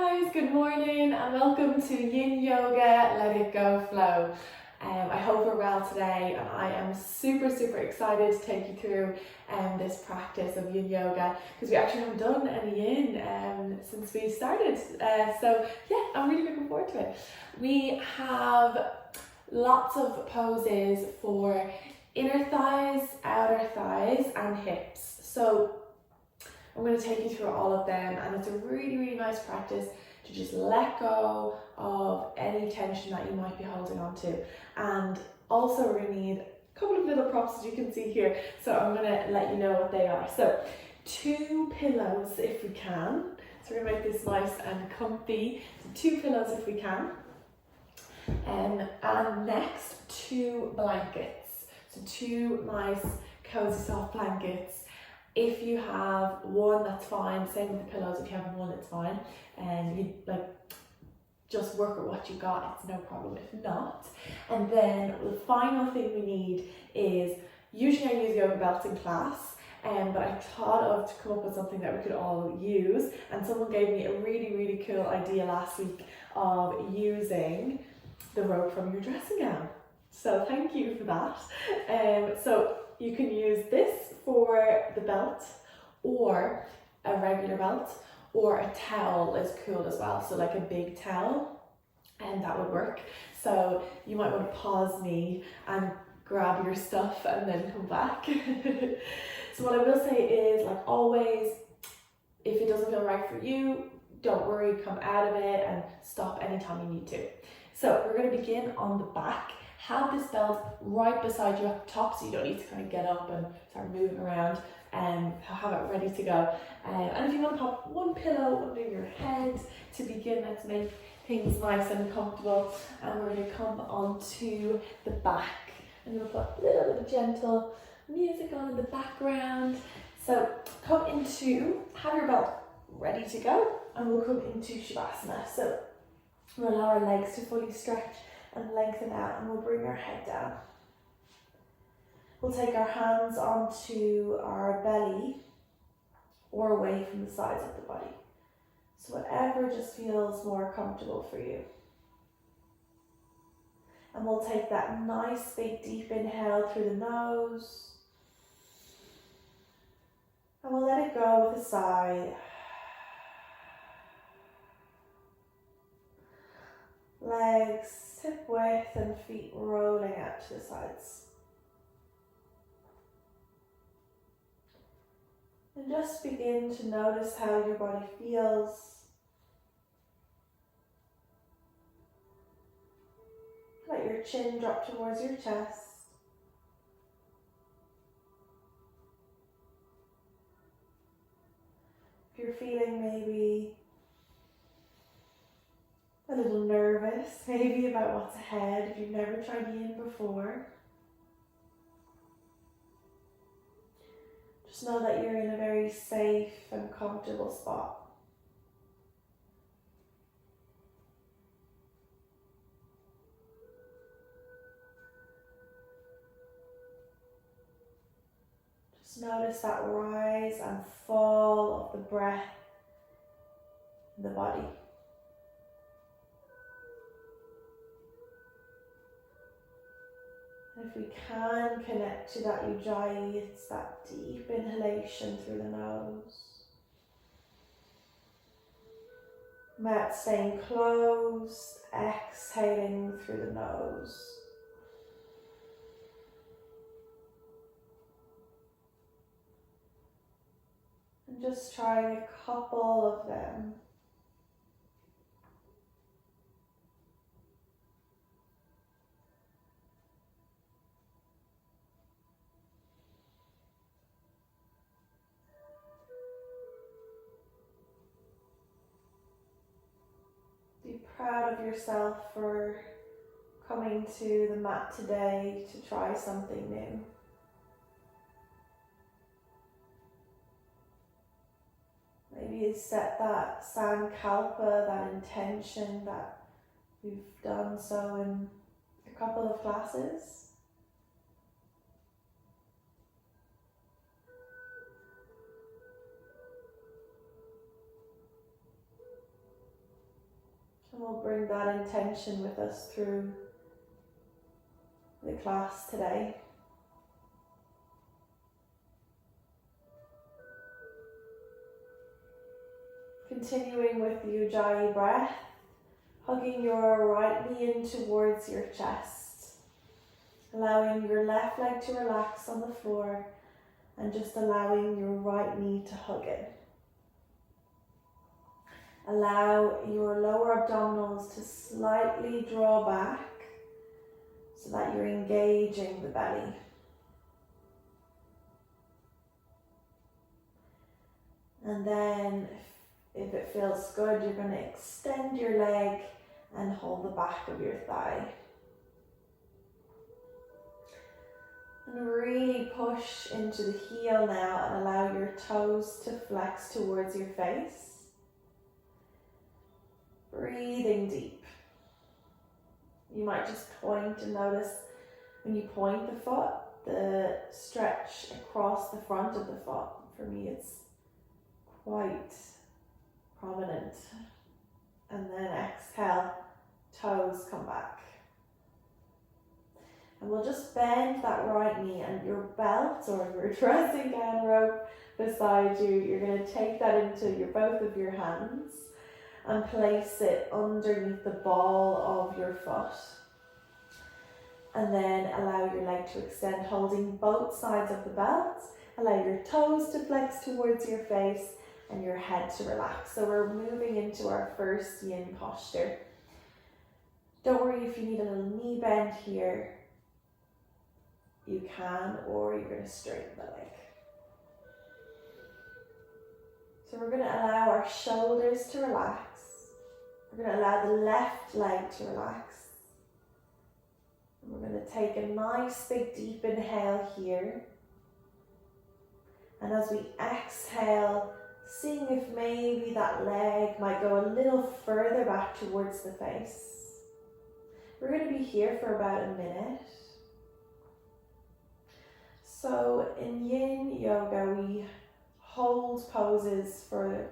guys, good morning and welcome to Yin Yoga Let It Go Flow. I hope we're well today, and I am super excited to take you through this practice of Yin Yoga, because we actually haven't done any Yin since we started. So yeah, I'm really looking forward to it. We have lots of poses for inner thighs, outer thighs and hips. So I'm going to take you through all of them, and it's a really nice practice to just let go of any tension that you might be holding on to. And also we're going to need a couple of little props, as you can see here, so I'm going to let you know what they are. So 2 pillows if we can, so we're going to make this nice and comfy. So 2 pillows if we can, and next 2 blankets, so 2 nice cozy soft blankets. If you have one, that's fine. Same with the pillows. If you have one, it's fine. And you just work with what you got. It's no problem if not. And then the final thing we need is, usually I use yoga belts in class, but I thought of to come up with something that we could all use. And someone gave me a really cool idea last week of using the rope from your dressing gown. So thank you for that. So you can use this for the belt, or a regular belt, or a towel is cool as well. So like a big towel, and that would work. So you might want to pause me and grab your stuff and then come back. So what I will say is, like always, if it doesn't feel right for you, don't worry, come out of it and stop anytime you need to. So we're going to begin on the back. Have this belt right beside you at the top, so you don't need to kind of get up and start moving around, and have it ready to go. And if you want to pop one pillow under your head to begin, let's make things nice and comfortable. And we're going to come onto the back. I'm going to put a little bit of gentle music on in the background. So come into, have your belt ready to go, and we'll come into Shavasana. So we'll allow our legs to fully stretch and lengthen out, and we'll bring our head down. We'll take our hands onto our belly or away from the sides of the body. So whatever just feels more comfortable for you. And we'll take that nice big deep inhale through the nose. And we'll let it go with a sigh. Legs hip width and feet rolling out to the sides. And just begin to notice how your body feels. Let your chin drop towards your chest. If you're feeling maybe a little nervous, maybe about what's ahead, if you've never tried Yin before, just know that you're in a very safe and comfortable spot. Just notice that rise and fall of the breath in the body. If we can connect to that ujjayi, it's that deep inhalation through the nose. Mouth staying closed, exhaling through the nose. And just trying a couple of them. Be proud of yourself for coming to the mat today to try something new. Maybe you set that sankalpa, that intention that you've done so in a couple of classes. we'll bring that intention with us through the class today. Continuing with the Ujjayi breath, hugging your right knee in towards your chest, allowing your left leg to relax on the floor and just allowing your right knee to hug it. Allow your lower abdominals to slightly draw back so that you're engaging the belly. And then if it feels good, you're going to extend your leg and hold the back of your thigh. And really push into the heel now and allow your toes to flex towards your face. Breathing deep. You might just point and notice when you point the foot, the stretch across the front of the foot. For me, it's quite prominent. And then exhale, toes come back. And we'll just bend that right knee, and your belt or your dressing gown rope beside you, you're going to take that into both of your hands and place it underneath the ball of your foot. And then allow your leg to extend, holding both sides of the belt. Allow your toes to flex towards your face and your head to relax. So we're moving into our first yin posture. Don't worry if you need a little knee bend here. You can, or you're going to straighten the leg. So we're going to allow our shoulders to relax. We're going to allow the left leg to relax. And we're going to take a nice big deep inhale here. And as we exhale, seeing if maybe that leg might go a little further back towards the face. We're going to be here for about a minute. So in Yin Yoga, we hold poses for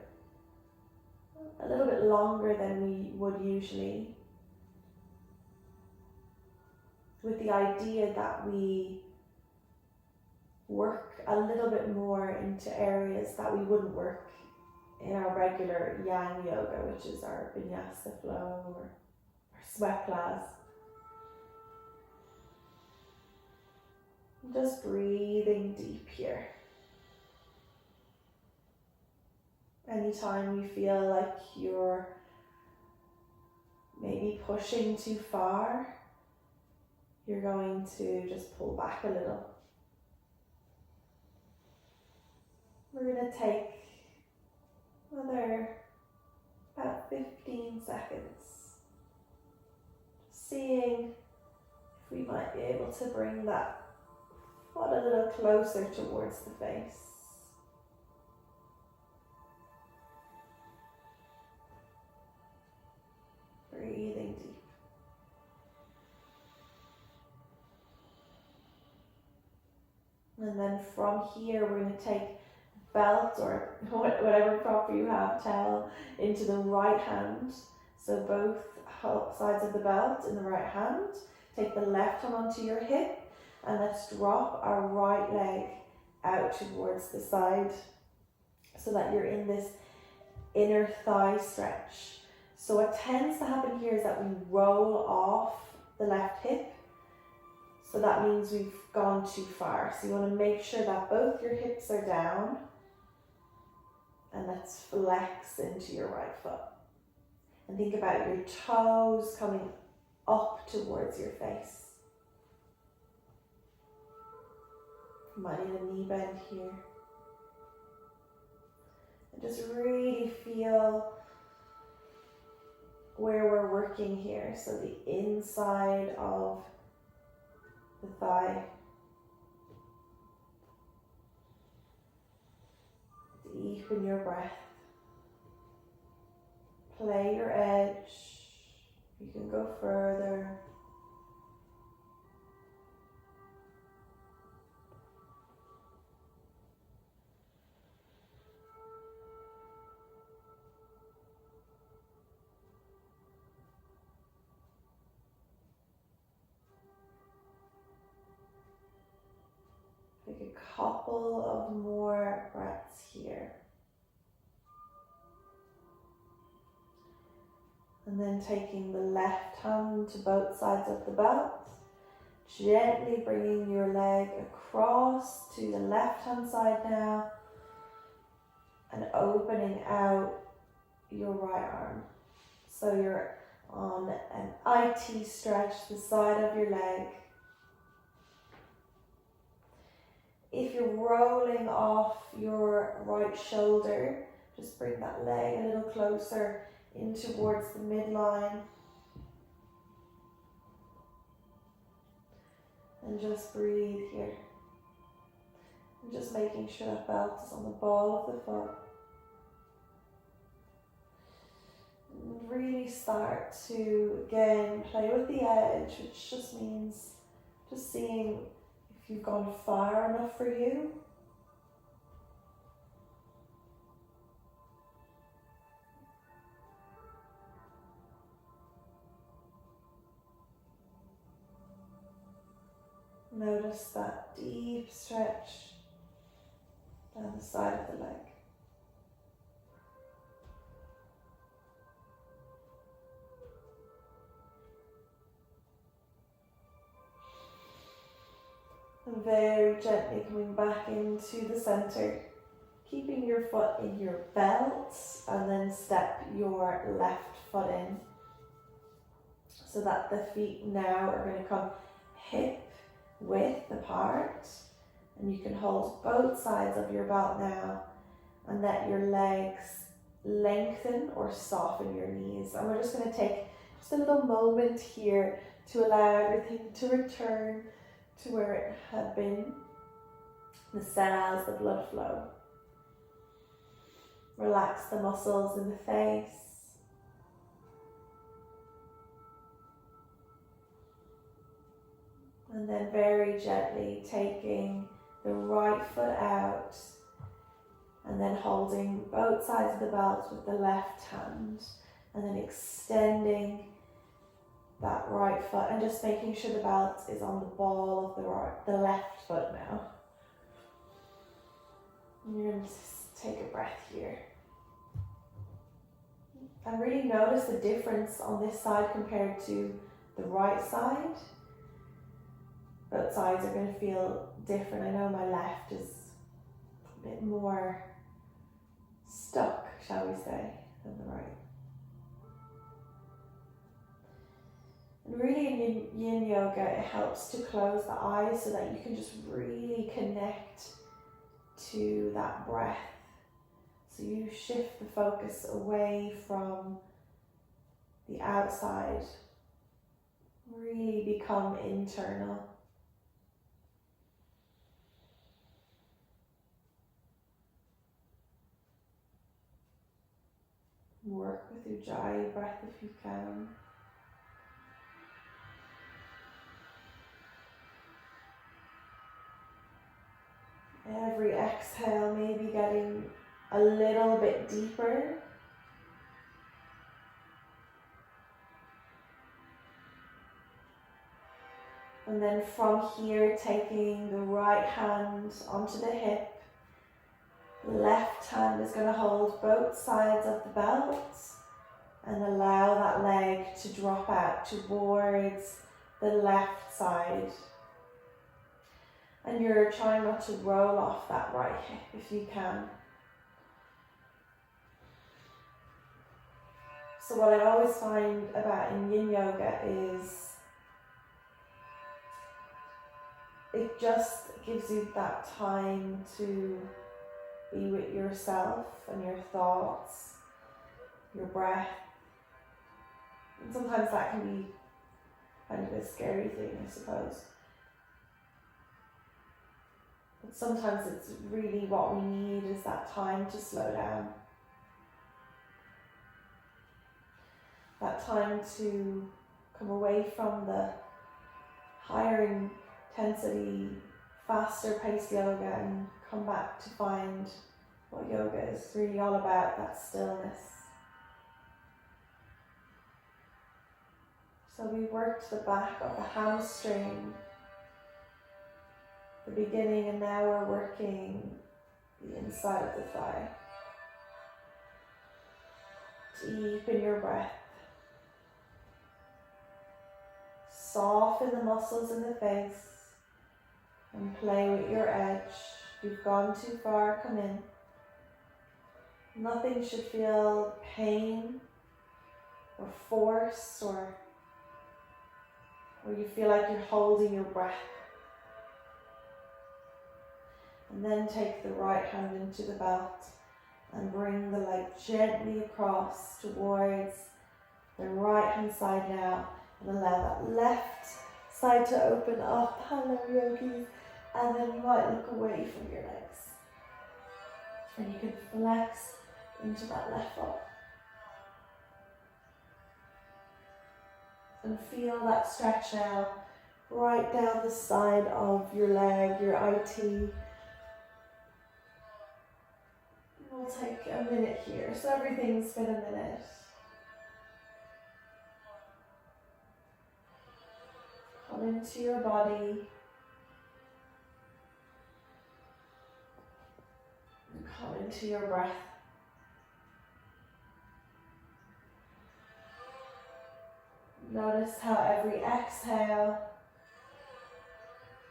a little bit longer than we would usually, with the idea that we work a little bit more into areas that we wouldn't work in our regular Yang Yoga, which is our Vinyasa flow or our sweat class. Just breathing deep here. Anytime you feel like you're maybe pushing too far, you're going to just pull back a little. We're going to take another about 15 seconds, seeing if we might be able to bring that foot a little closer towards the face. Breathing deep. And then from here, we're going to take belt or whatever prop you have, towel, into the right hand. So both sides of the belt in the right hand. Take the left hand onto your hip, and let's drop our right leg out towards the side so that you're in this inner thigh stretch. So what tends to happen here is that we roll off the left hip. So that means we've gone too far. So you want to make sure that both your hips are down, and let's flex into your right foot. And think about your toes coming up towards your face. You might need a knee bend here. And just really feel where we're working here. So the inside of the thigh. Deepen your breath. Play your edge. You can go further. couple of more breaths here. And then taking the left hand to both sides of the belt, gently bringing your leg across to the left hand side now and opening out your right arm. So you're on an IT stretch, the side of your leg. If you're rolling off your right shoulder, just bring that leg a little closer in towards the midline. And just breathe here. And just making sure that belt is on the ball of the foot. And really start to, again, play with the edge, which just means just seeing if you've gone far enough for you. Notice that deep stretch down the side of the leg. And very gently coming back into the center, keeping your foot in your belt, and then step your left foot in so that the feet now are going to come hip width apart, and you can hold both sides of your belt now and let your legs lengthen or soften your knees. And we're just going to take just a little moment here to allow everything to return to where it had been. The cells, the blood flow. Relax the muscles in the face. And then very gently taking the right foot out and then holding both sides of the belt with the left hand and then extending that right foot and just making sure the belt is on the ball of the left foot now. And you're going to just take a breath here. And really notice the difference on this side compared to the right side. Both sides are going to feel different. I know my left is a bit more stuck, shall we say, than the right. And really in Yin Yoga, it helps to close the eyes so that you can just really connect to that breath. So you shift the focus away from the outside, really become internal. Work with Ujjayi breath if you can. Every exhale, maybe getting a little bit deeper. And then from here, taking the right hand onto the hip. Left hand is going to hold both sides of the belt and allow that leg to drop out towards the left side. And you're trying not to roll off that right hip if you can. So what I always find about in Yin Yoga is it just gives you that time to be with yourself and your thoughts, your breath. And sometimes that can be kind of a scary thing, I suppose. But sometimes it's really what we need is that time to slow down. That time to come away from the higher intensity, faster paced yoga and come back to find what yoga is really all about, that stillness. So we worked the back of the hamstring, the beginning, and now we're working the inside of the thigh. Deepen your breath. Soften the muscles in the face and play with your edge. If you've gone too far, come in. Nothing should feel pain or force or you feel like you're holding your breath. And then take the right hand into the belt and bring the leg gently across towards the right hand side now, and allow that left side to open up. Hello yogis. And then you might look away from your legs. And you can flex into that left foot. And feel that stretch now, right down the side of your leg, your IT. We'll take a minute here, so everything's been a minute. Come into your body. And come into your breath. Notice how every exhale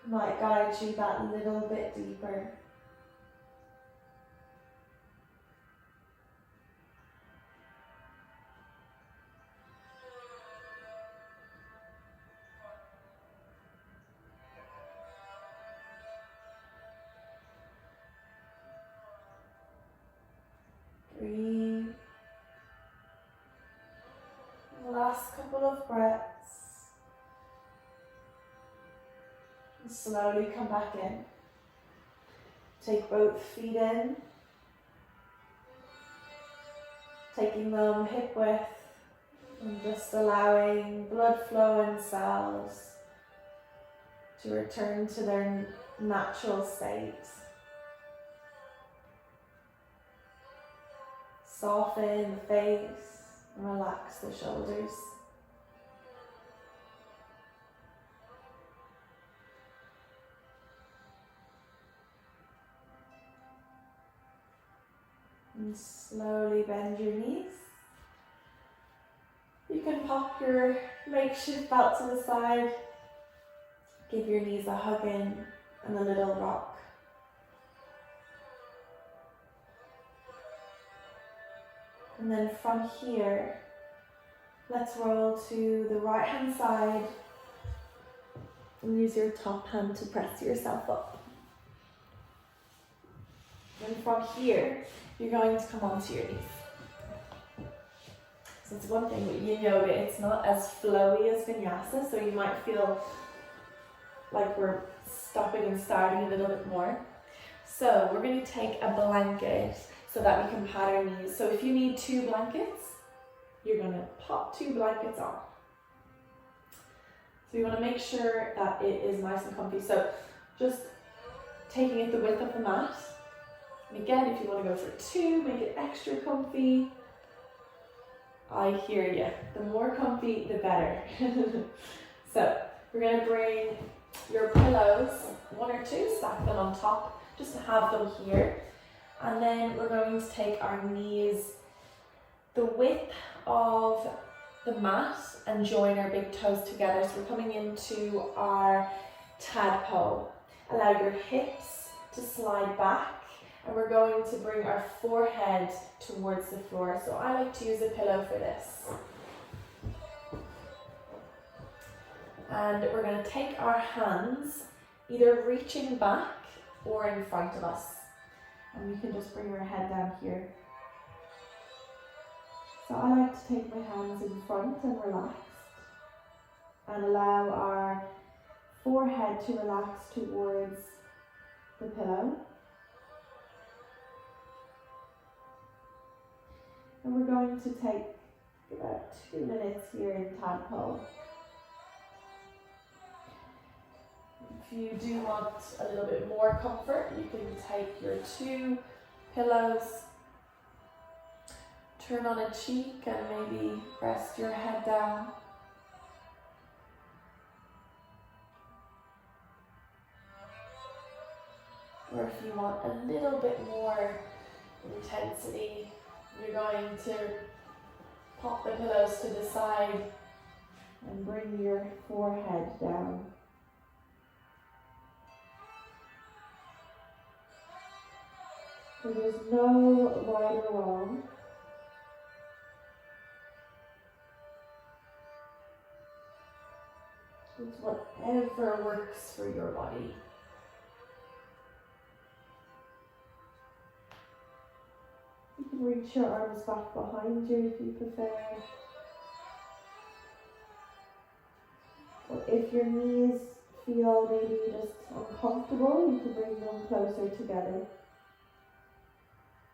might guide you that little bit deeper. Breathe. Last couple of breaths. And slowly come back in. Take both feet in. Taking them hip width and just allowing blood flow and cells to return to their natural state. Soften the face and relax the shoulders. And slowly bend your knees. You can pop your makeshift belt to the side. Give your knees a hug in and a little rock. And then from here, let's roll to the right hand side and use your top hand to press yourself up. And from here, you're going to come onto your knees. So it's one thing with Yin Yoga, it's not as flowy as Vinyasa, so you might feel like we're stopping and starting a little bit more. So we're going to take a blanket so that we can pad our knees. So if you need 2 blankets, you're going to pop 2 blankets on. So you want to make sure that it is nice and comfy. So just taking it the width of the mat. And again, if you want to go for 2, make it extra comfy. I hear you. The more comfy, the better. So we're going to bring your pillows, 1 or 2, stack them on top, just to have them here. And then we're going to take our knees the width of the mat and join our big toes together. So we're coming into our tadpole. Allow your hips to slide back, and we're going to bring our forehead towards the floor. So I like to use a pillow for this. And we're going to take our hands either reaching back or in front of us. And you can just bring your head down here. So I like to take my hands in front and relaxed, and allow our forehead to relax towards the pillow. And we're going to take about 2 minutes here in tadpole. If you do want a little bit more comfort, you can take your 2 pillows, turn on a cheek and maybe rest your head down. Or if you want a little bit more intensity, you're going to pop the pillows to the side and bring your forehead down. So there's no right or wrong. It's whatever works for your body. You can reach your arms back behind you if you prefer. Or if your knees feel maybe just uncomfortable, you can bring them closer together.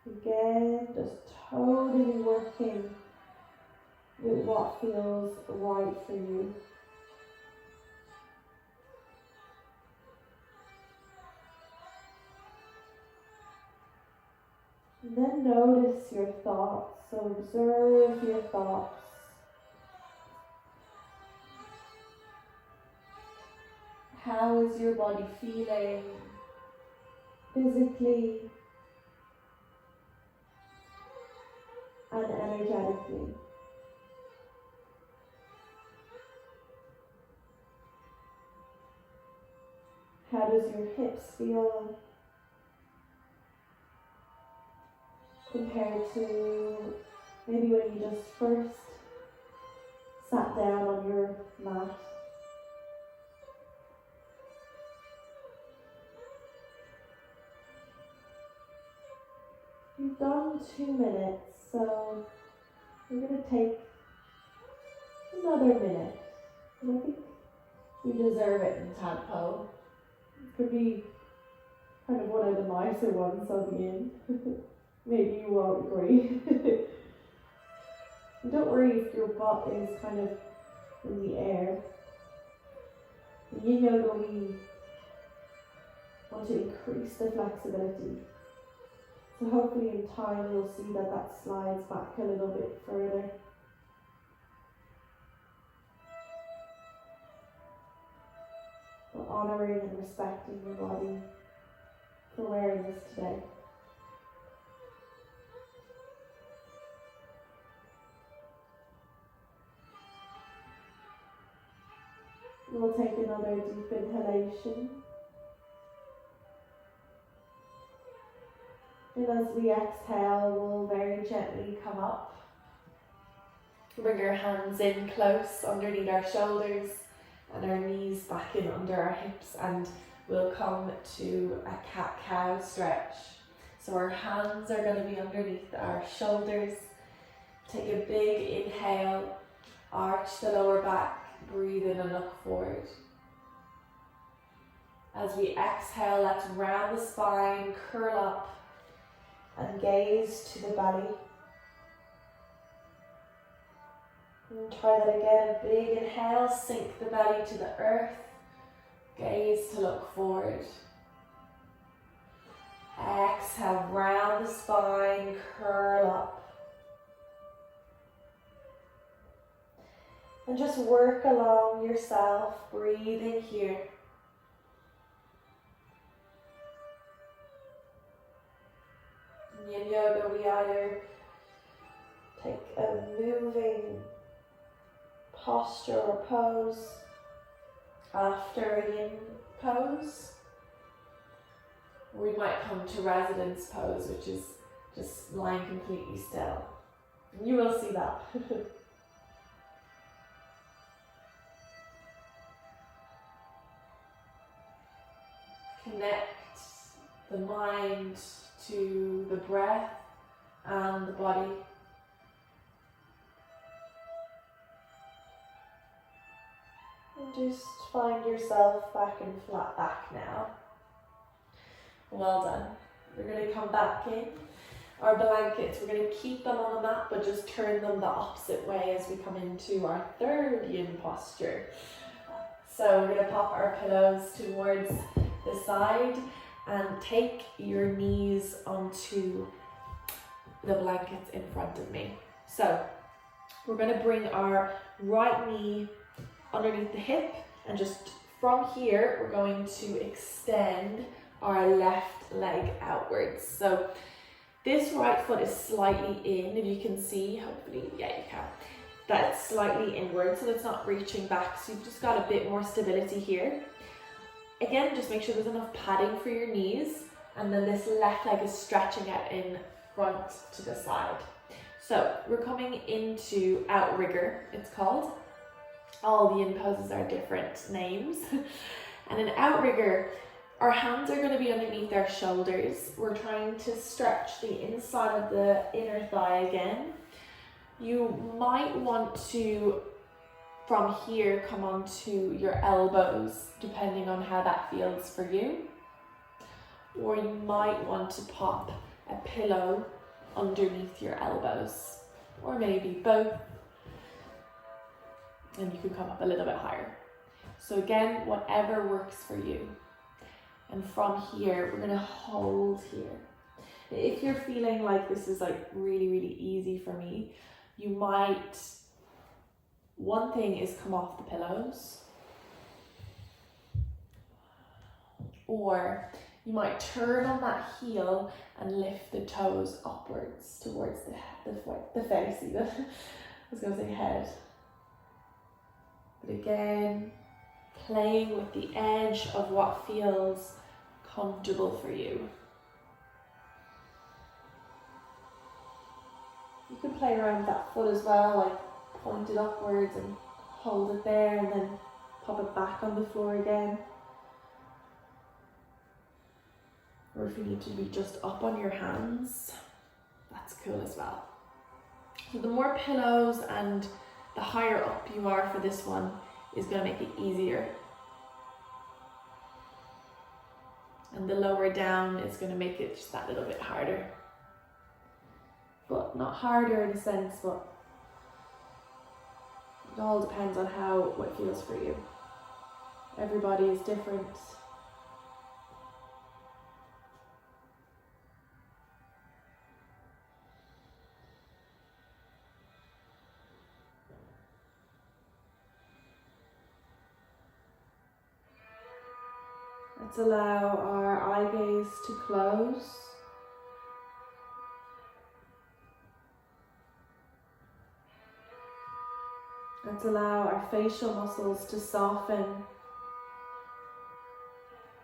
Again, just totally working with what feels right for you. And then notice your thoughts, so observe your thoughts. How is your body feeling physically and energetically? How does your hips feel compared to maybe when you just first sat down on your mat? You've done 2 minutes, so we're going to take another minute. And I think we deserve it in tadpole. It could be kind of one of the nicer ones I'll be in. Maybe you won't agree. Don't worry if your butt is kind of in the air. In Yin Yoga, we want to increase the flexibility. So hopefully in time you'll see that that slides back a little bit further. But honouring and respecting your body for wearing this today. We'll take another deep inhalation. And as we exhale, we'll very gently come up. Bring our hands in close underneath our shoulders and our knees back in under our hips, and we'll come to a cat-cow stretch. So our hands are going to be underneath our shoulders. Take a big inhale, arch the lower back, breathe in and look forward. As we exhale, let's round the spine, curl up, and gaze to the belly. And try that again. A big inhale, sink the belly to the earth. Gaze to look forward. Exhale, round the spine, curl up. And just work along yourself, breathing here. In Yin Yoga, we either take a moving posture or pose after a Yin pose. We might come to residence pose, which is just lying completely still. You will see that. Connect the mind to the breath and the body. And just find yourself back in flat back now. Well done. We're going to come back in. Our blankets, we're going to keep them on the mat, but just turn them the opposite way as we come into our third yin posture. So we're going to pop our pillows towards the side and take your knees onto the blankets in front of me. So we're going to bring our right knee underneath the hip, and just from here we're going to extend our left leg outwards. So this right foot is slightly in, if you can see, hopefully, yeah, you can. That's slightly inward, so it's not reaching back. So you've just got a bit more stability here. Again, just make sure there's enough padding for your knees, and then this left leg is stretching out in front to the side. So we're coming into Outrigger, it's called. All the yin poses are different names. And in Outrigger, our hands are going to be underneath our shoulders. We're trying to stretch the inside of the inner thigh again. You might want to, from here, come onto your elbows, depending on how that feels for you. Or you might want to pop a pillow underneath your elbows, or maybe both. And you can come up a little bit higher. So again, whatever works for you. And from here, we're gonna hold here. If you're feeling like this is like really, really easy for me, you might, one thing is come off the pillows. Or you might turn on that heel and lift the toes upwards towards the face even. I was gonna say head. But again, playing with the edge of what feels comfortable for you. You can play around with that foot as well, like point it upwards and hold it there and then pop it back on the floor again. Or if you need to be just up on your hands, that's cool as well. So the more pillows and the higher up you are for this one is going to make it easier. And the lower down is going to make it just that little bit harder. But not harder in a sense, but it all depends on what feels for you. Everybody is different. Let's allow our eye gaze to close. Let's allow our facial muscles to soften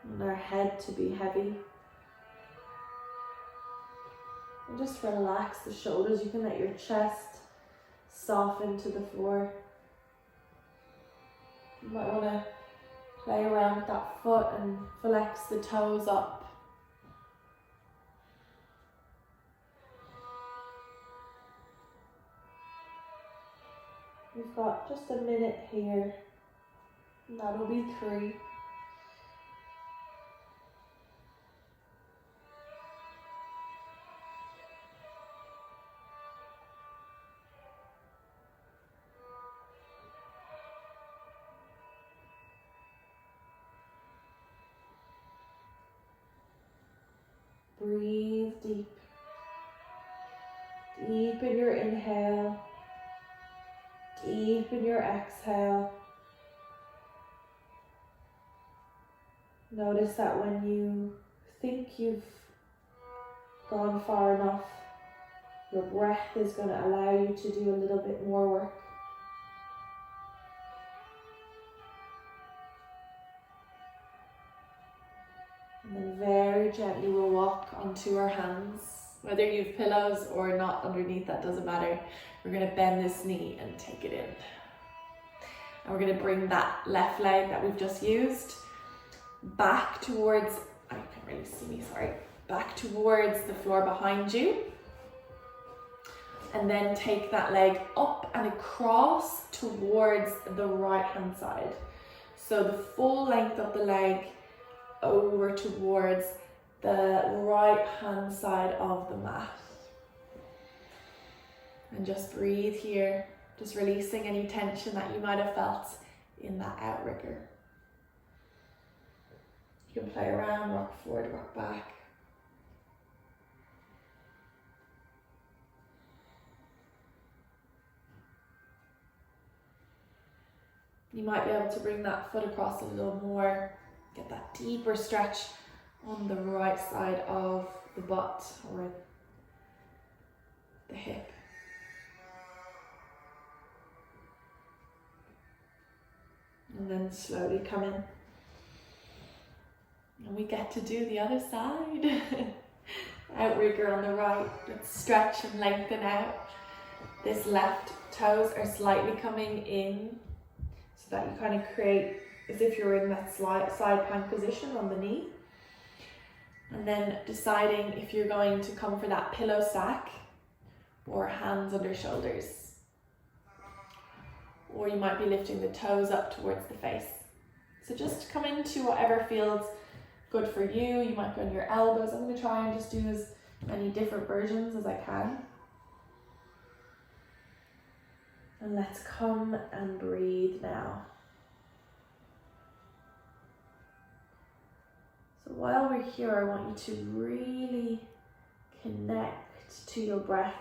and our head to be heavy. And just relax the shoulders. You can let your chest soften to the floor. You might want to play around with that foot and flex the toes up. We've got just a minute here, and that'll be 3. Breathe deep. Deep in your inhale. Deep in your exhale. Notice that when you think you've gone far enough, your breath is going to allow you to do a little bit more work. And then very gently we'll walk onto our hands. Whether you've pillows or not underneath, that doesn't matter. We're going to bend this knee and take it in. And we're going to bring that left leg that we've just used back towards, I can't really see me, sorry. Back towards the floor behind you. And then take that leg up and across towards the right hand side. So the full length of the leg over towards the right hand side of the mat. And just breathe here, just releasing any tension that you might have felt in that outrigger. You can play around, rock forward, rock back. You might be able to bring that foot across a little more, get that deeper stretch on the right side of the butt or the hip. And then slowly come in. And we get to do the other side. Outrigger on the right. Let's stretch and lengthen out. This left toes are slightly coming in so that you kind of create as if you're in that side plank position on the knee. And then deciding if you're going to come for that pillow stack or hands under shoulders. Or you might be lifting the toes up towards the face. So just come into whatever feels good for you. You might be on your elbows. I'm going to try and just do as many different versions as I can. And let's come and breathe now. So while we're here, I want you to really connect to your breath.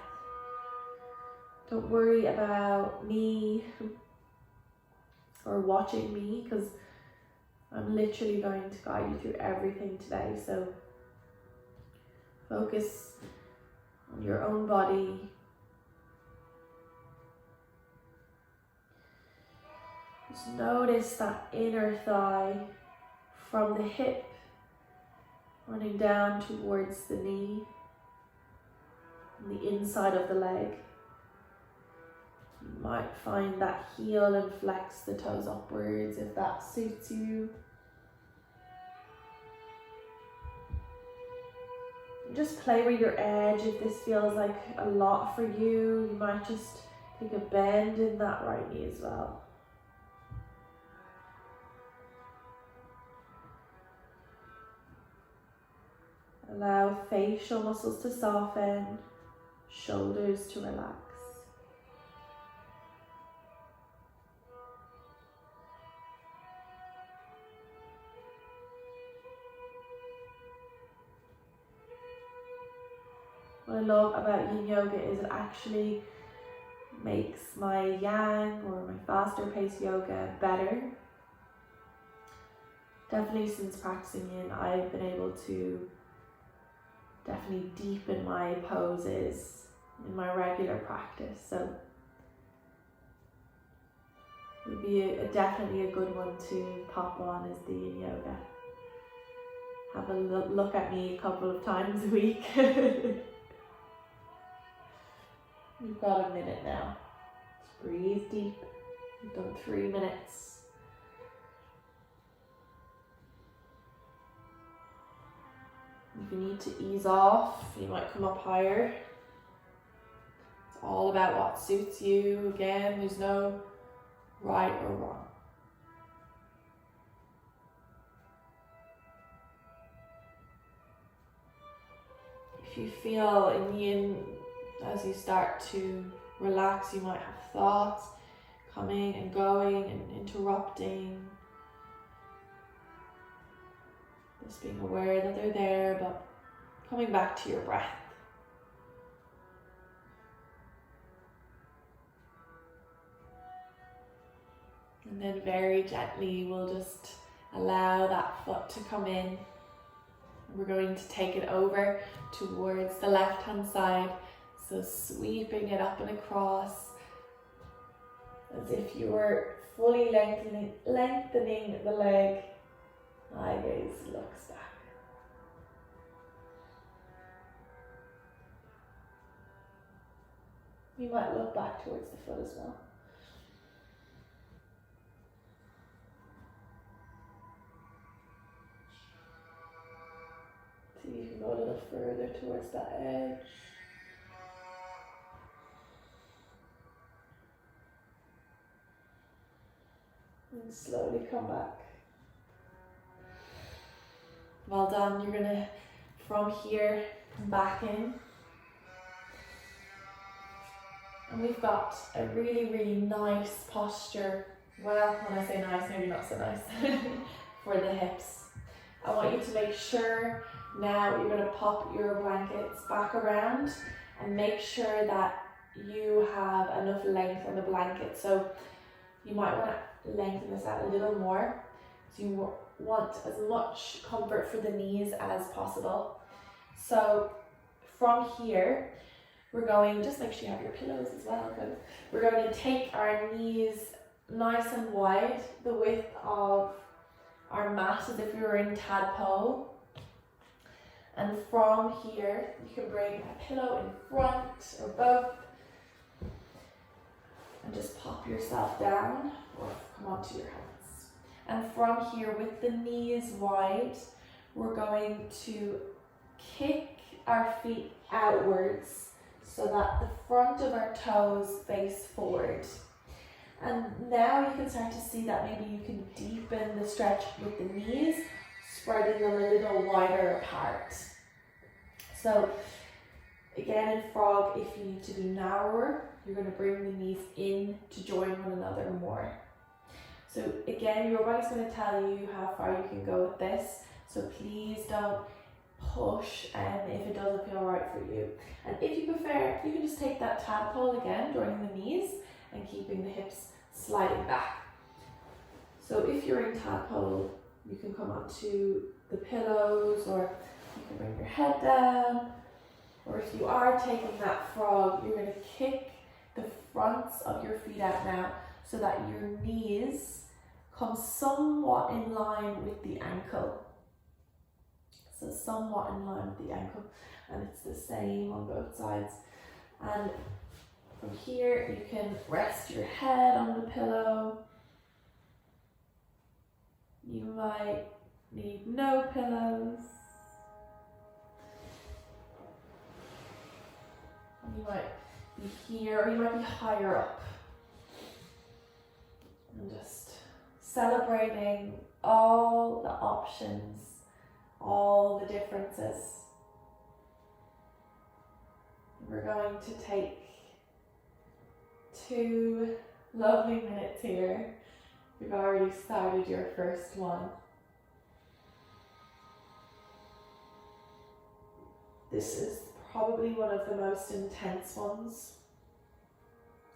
Don't worry about me or watching me, because I'm literally going to guide you through everything today. So focus on your own body. Just notice that inner thigh from the hip running down towards the knee and the inside of the leg. You might find that heel and flex the toes upwards if that suits you. Just play with your edge if this feels like a lot for you. You might just take a bend in that right knee as well. Allow facial muscles to soften, shoulders to relax. What I love about Yin Yoga is it actually makes my Yang or my faster paced yoga better. Definitely since practicing Yin, I've been able to definitely deepen my poses in my regular practice. So it would be definitely a good one to pop on as the Yin Yoga. Have a look at me a couple of times a week. You've got a minute now. Just breathe deep. You've done 3 minutes. If you need to ease off, you might come up higher. It's all about what suits you. Again, there's no right or wrong. If you feel in Yin, as you start to relax, you might have thoughts coming and going and interrupting. Just being aware that they're there, but coming back to your breath. And then very gently we'll just allow that foot to come in. We're going to take it over towards the left hand side. So sweeping it up and across as if you were fully lengthening the leg. Eye gaze looks back. You might look back towards the foot as well. See if you can go a little further towards that edge. And slowly come back. Well done. You're gonna, from here, come back in. And we've got a really, really nice posture. Well, when I say nice, maybe not so nice, for the hips. I want you to make sure now you're gonna pop your blankets back around and make sure that you have enough length on the blanket. So you might wanna lengthen this out a little more. So you want as much comfort for the knees as possible. So from here, we're going, just make sure you have your pillows as well, because we're going to take our knees nice and wide, the width of our mat as if we were in tadpole. And from here, you can bring a pillow in front or both and just pop yourself down or come onto your hands. And from here, with the knees wide, we're going to kick our feet outwards so that the front of our toes face forward. And now you can start to see that maybe you can deepen the stretch with the knees, spreading them a little wider apart. So again, in frog, if you need to be narrower, you're going to bring the knees in to join one another more. So again, your body's going to tell you how far you can go with this. So please don't push if it doesn't feel right for you. And if you prefer, you can just take that tadpole again, joining the knees and keeping the hips sliding back. So if you're in tadpole, you can come onto the pillows, or you can bring your head down. Or if you are taking that frog, you're going to kick the fronts of your feet out now so that your knees come somewhat in line with the ankle. So somewhat in line with the ankle, and it's the same on both sides. And from here, you can rest your head on the pillow. You might need no pillows. You might be here, or you might be higher up. And just celebrating all the options, all the differences. We're going to take 2 lovely minutes here. You've already started your first one. This is probably one of the most intense ones,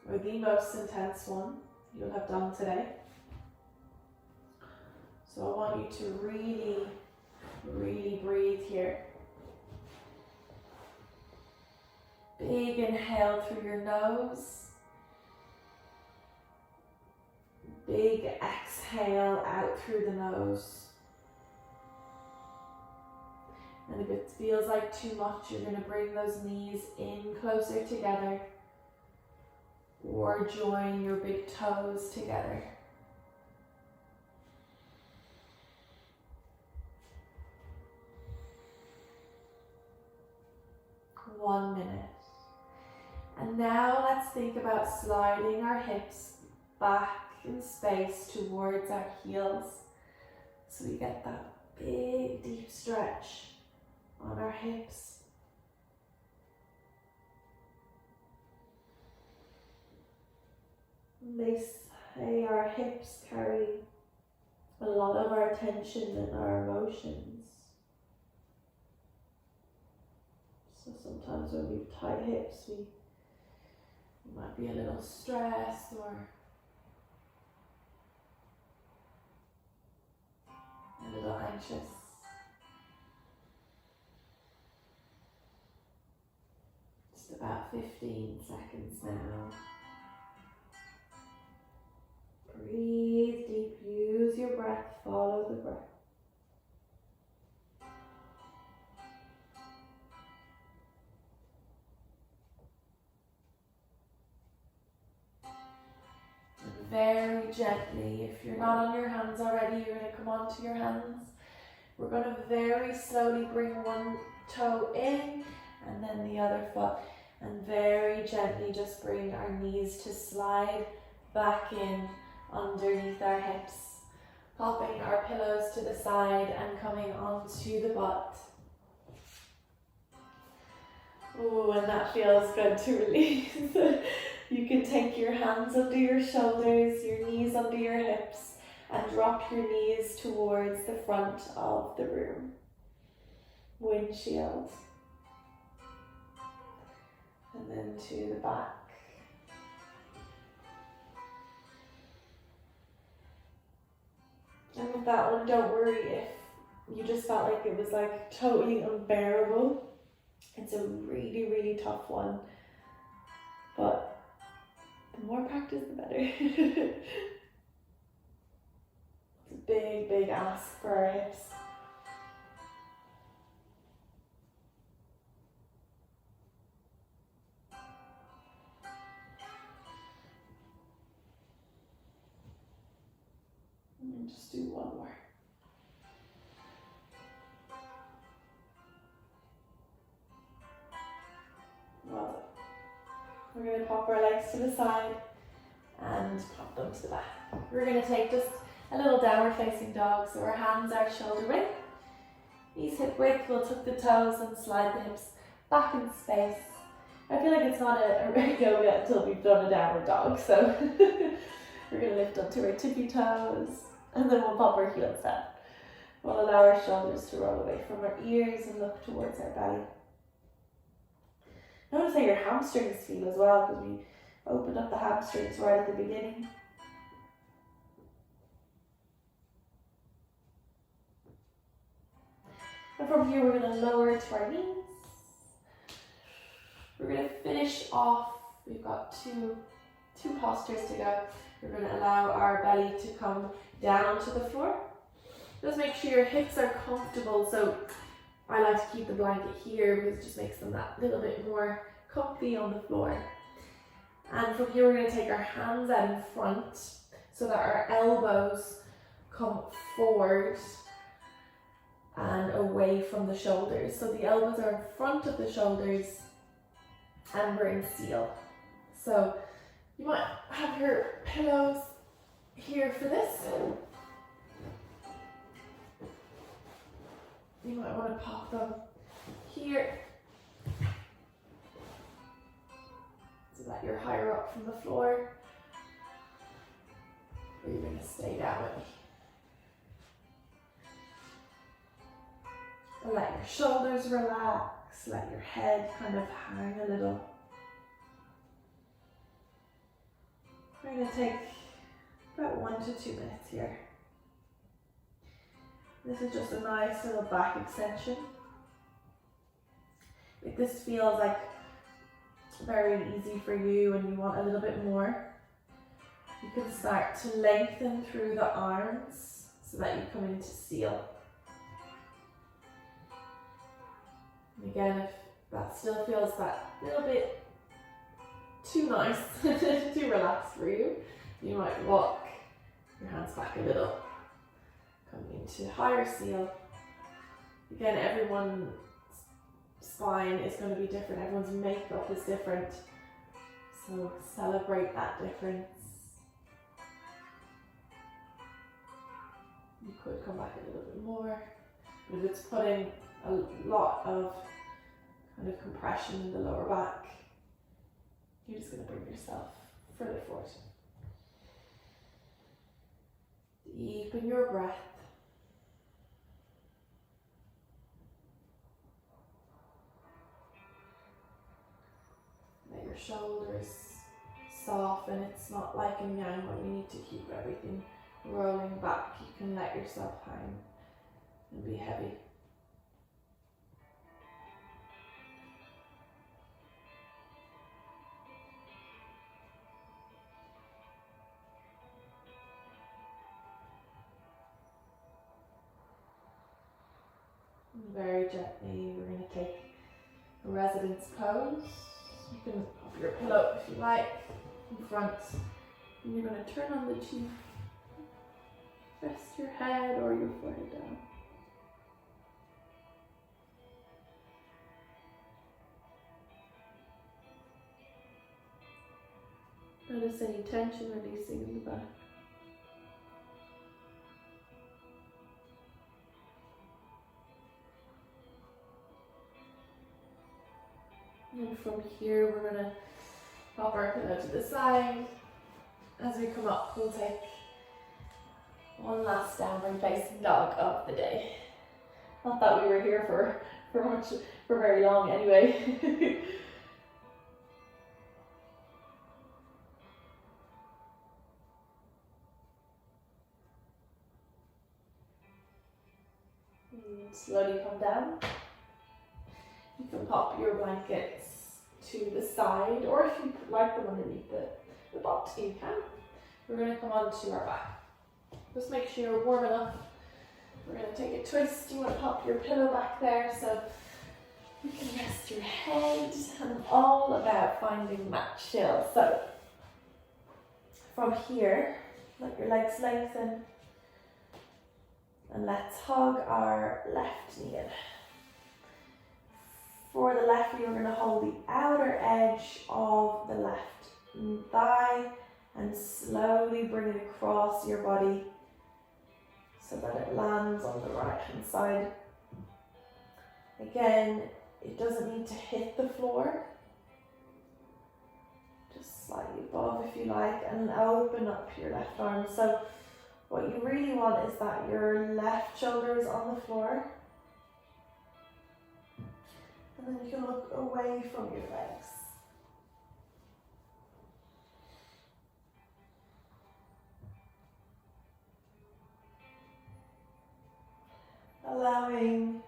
or the most intense one you'll have done today. So I want you to really, really breathe here. Big inhale through your nose. Big exhale out through the nose. And if it feels like too much, you're going to bring those knees in closer together, or join your big toes together. One minute. And now let's think about sliding our hips back in space towards our heels, so we get that big deep stretch on our hips. They say our hips carry a lot of our attention and our emotions. So sometimes when we have tight hips, we might be a little stressed or a little anxious. Just about 15 seconds now. Breathe deep, use your breath, follow the breath. And very gently, if you're not on your hands already, you're going to come onto your hands. We're going to very slowly bring one toe in and then the other foot, and very gently just bring our knees to slide back in underneath our hips, popping our pillows to the side and coming onto the butt. Oh, and that feels good to release. You can take your hands under your shoulders, your knees under your hips, and drop your knees towards the front of the room. Windshield. And then to the back. And with that one. Don't worry if you just felt like it was like totally unbearable. It's a really, really tough one, but the more practice, the better. It's a big, big ask for our hips. And just do one more. Well done. We're going to pop our legs to the side and pop them to the back. We're going to take just a little downward facing dog, so our hands are shoulder width, knees hip width. We'll tuck the toes and slide the hips back in space. I feel like it's not a yoga until we've done a downward dog, so we're going to lift up to our tippy toes and then we'll pop our heels down. We'll allow our shoulders to roll away from our ears and look towards our belly. Notice how your hamstrings feel as well, because we opened up the hamstrings right at the beginning. And from here we're going to lower to our knees. We're going to finish off, we've got two postures to go. We're going to allow our belly to come down to the floor. Just make sure your hips are comfortable. So I like to keep the blanket here because it just makes them that little bit more comfy on the floor. And from here we're going to take our hands out in front so that our elbows come forward and away from the shoulders. So the elbows are in front of the shoulders and we're in seal. So you might have your pillows here for this. You might want to pop them here so that you're higher up from the floor. Or you're going to stay down with me. And let your shoulders relax, let your head kind of hang a little. We're going to take about 1 to 2 minutes here. This is just a nice little back extension. If this feels like very easy for you and you want a little bit more, you can start to lengthen through the arms so that you come into seal. And again, if that still feels that little bit too nice, too relaxed for you, you might walk your hands back a little. Come into higher seal. Again, everyone's spine is going to be different. Everyone's makeup is different. So celebrate that difference. You could come back a little bit more. But if it's putting a lot of kind of compression in the lower back, you're just going to bring yourself further forward. Deepen your breath. Let your shoulders soften. It's not like in yang where you need to keep everything rolling back. You can let yourself hang and be heavy. Very gently, we're going to take a residence pose. You can pop your pillow if you like in front. And you're going to turn on the cheek. Rest your head or your forehead down. Notice any tension releasing in the back. And from here, we're going to pop our pillow to the side. As we come up, we'll take one last downward facing dog of the day. Not that we were here for very long anyway. slowly come down. You can pop your blankets to the side, or if you like them underneath the butt, you can. We're going to come onto our back. Just make sure you're warm enough. We're going to take a twist. You want to pop your pillow back there so you can rest your head. I'm all about finding that chill. So from here, let your legs lengthen. And let's hug our left knee in. For the left knee, we're going to hold the outer edge of the left thigh and slowly bring it across your body so that it lands on the right hand side. Again, it doesn't need to hit the floor. Just slightly above if you like, and open up your left arm. So what you really want is that your left shoulder is on the floor. And then you can look away from your legs. Allowing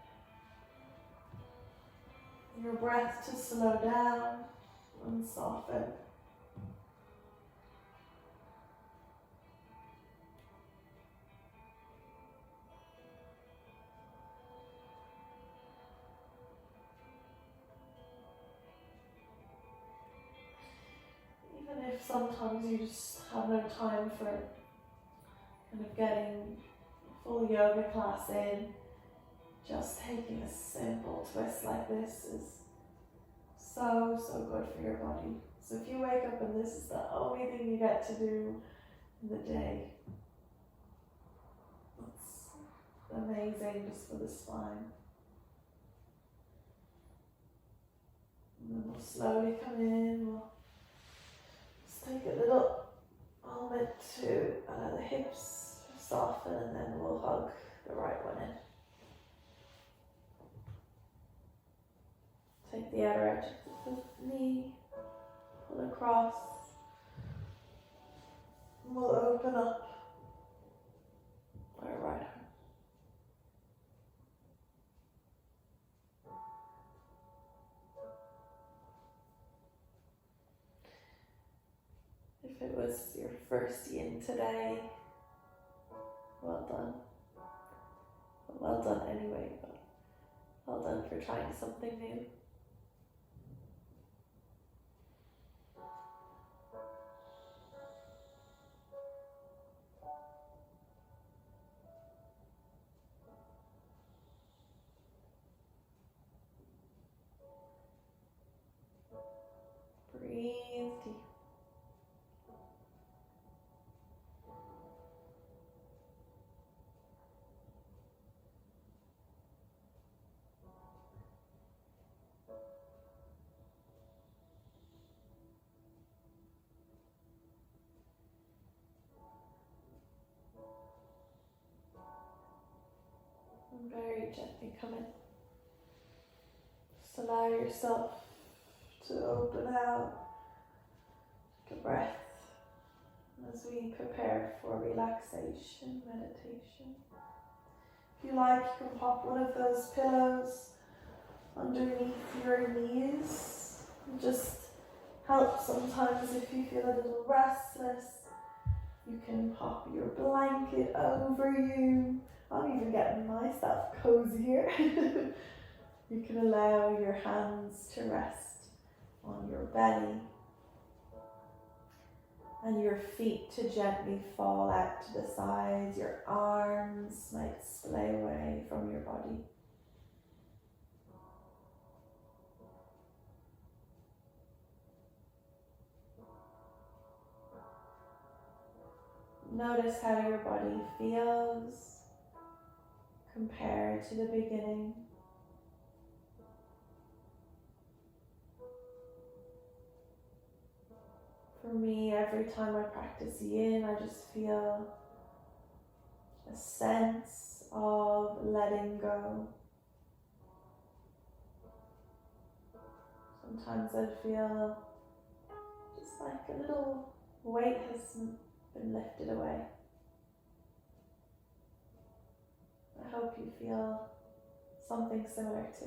your breath to slow down and soften. Even if sometimes you just have no time for kind of getting a full yoga class in, just taking a simple twist like this is so good for your body. So if you wake up and this is the only thing you get to do in the day, it's amazing just for the spine. And then we'll slowly come in. We'll just take a little moment to allow the hips to soften, and then we'll hug the right one in. Take the outer edge of the knee, pull across, and we'll open up our right arm. If it was your first yin today, well done. Well done anyway, but well done for trying something new. Breathe deep. And very gently come in. Just allow yourself to open out. Take a breath as we prepare for relaxation, meditation. If you like, you can pop one of those pillows underneath your knees. It just helps sometimes if you feel a little restless. You can pop your blanket over you. I'm even getting myself cozy here. You can allow your hands to rest on your belly and your feet to gently fall out to the sides. Your arms might splay away from your body. Notice how your body feels compared to the beginning. For me, every time I practice yin, I just feel a sense of letting go. Sometimes I feel just like a little weight has been lifted away. I hope you feel something similar to.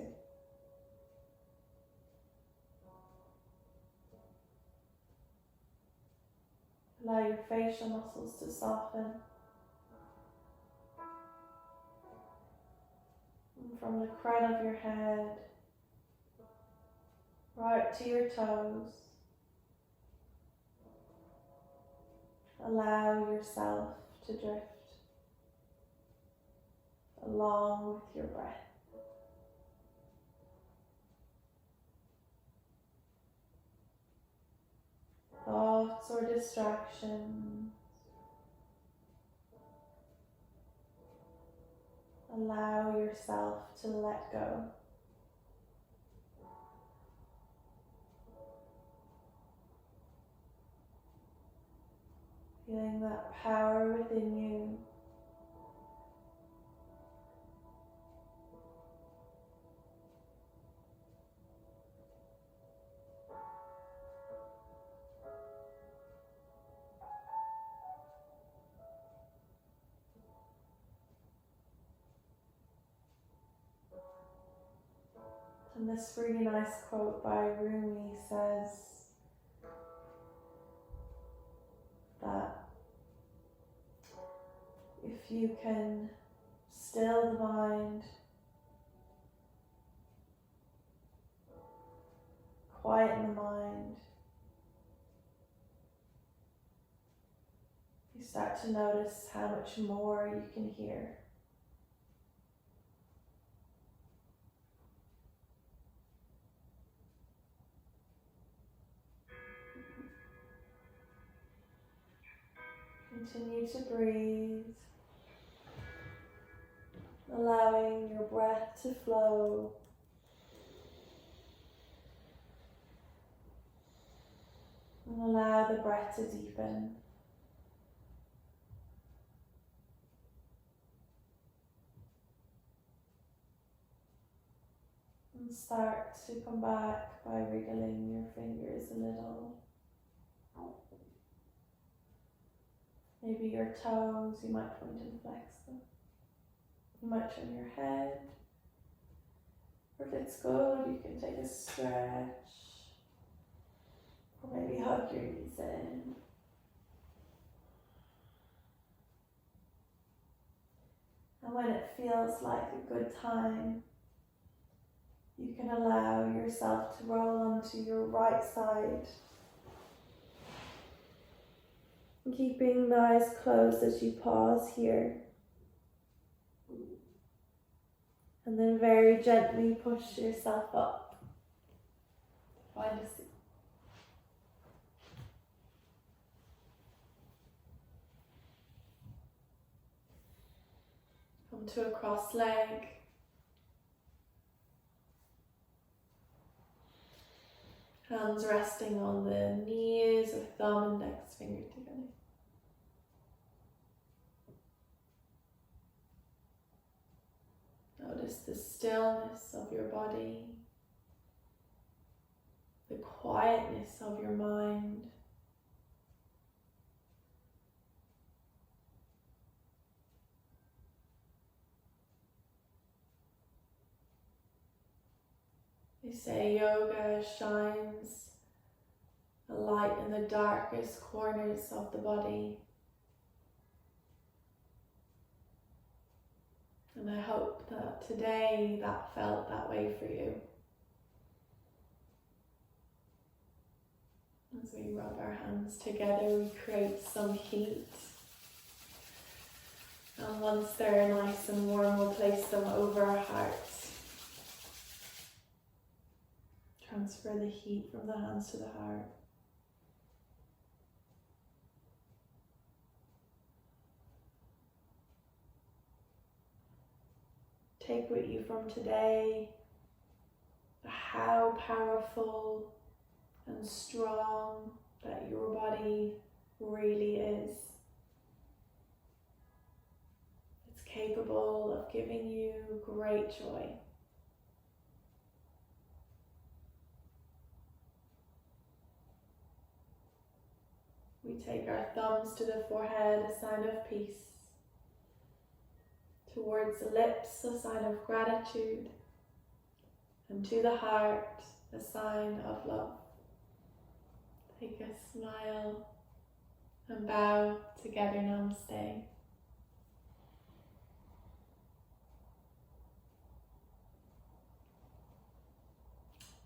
Allow your facial muscles to soften. And from the crown of your head, right to your toes, allow yourself to drift along with your breath. Thoughts or distractions, allow yourself to let go. Feeling that power within you. And this really nice quote by Rumi says that if you can still the mind, quieten the mind, you start to notice how much more you can hear. Continue to breathe, allowing your breath to flow. And allow the breath to deepen. And start to come back by wriggling your fingers a little. Maybe your toes, you might point and flex them. You might turn your head. Or if it's good, you can take a stretch. Or maybe hug your knees in. And when it feels like a good time, you can allow yourself to roll onto your right side. Keeping the eyes closed as you pause here. And then very gently push yourself up. Find a seat. Come to a cross leg. Hands resting on the knees or thumb and index finger together. Notice the stillness of your body, the quietness of your mind. They say yoga shines a light in the darkest corners of the body. And I hope that today that felt that way for you. As we rub our hands together, we create some heat. And once they're nice and warm, we'll place them over our hearts. Transfer the heat from the hands to the heart. Take with you from today how powerful and strong that your body really is. It's capable of giving you great joy. We take our thumbs to the forehead, a sign of peace, towards the lips, a sign of gratitude, and to the heart, a sign of love. Take a smile and bow together, namaste.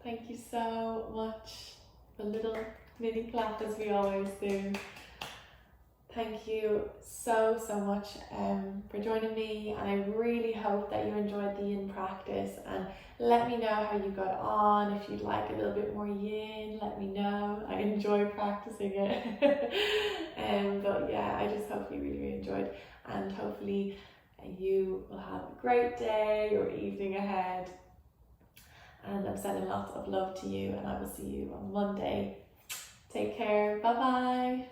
Thank you so much. A little mini clap as we always do. Thank you so much for joining me, and I really hope that you enjoyed the yin practice, and let me know how you got on. If you'd like a little bit more yin, let me know. I enjoy practicing it. But yeah, I just hope you really enjoyed, and hopefully you will have a great day or evening ahead. And I'm sending lots of love to you, and I will see you on Monday. Take care. Bye bye.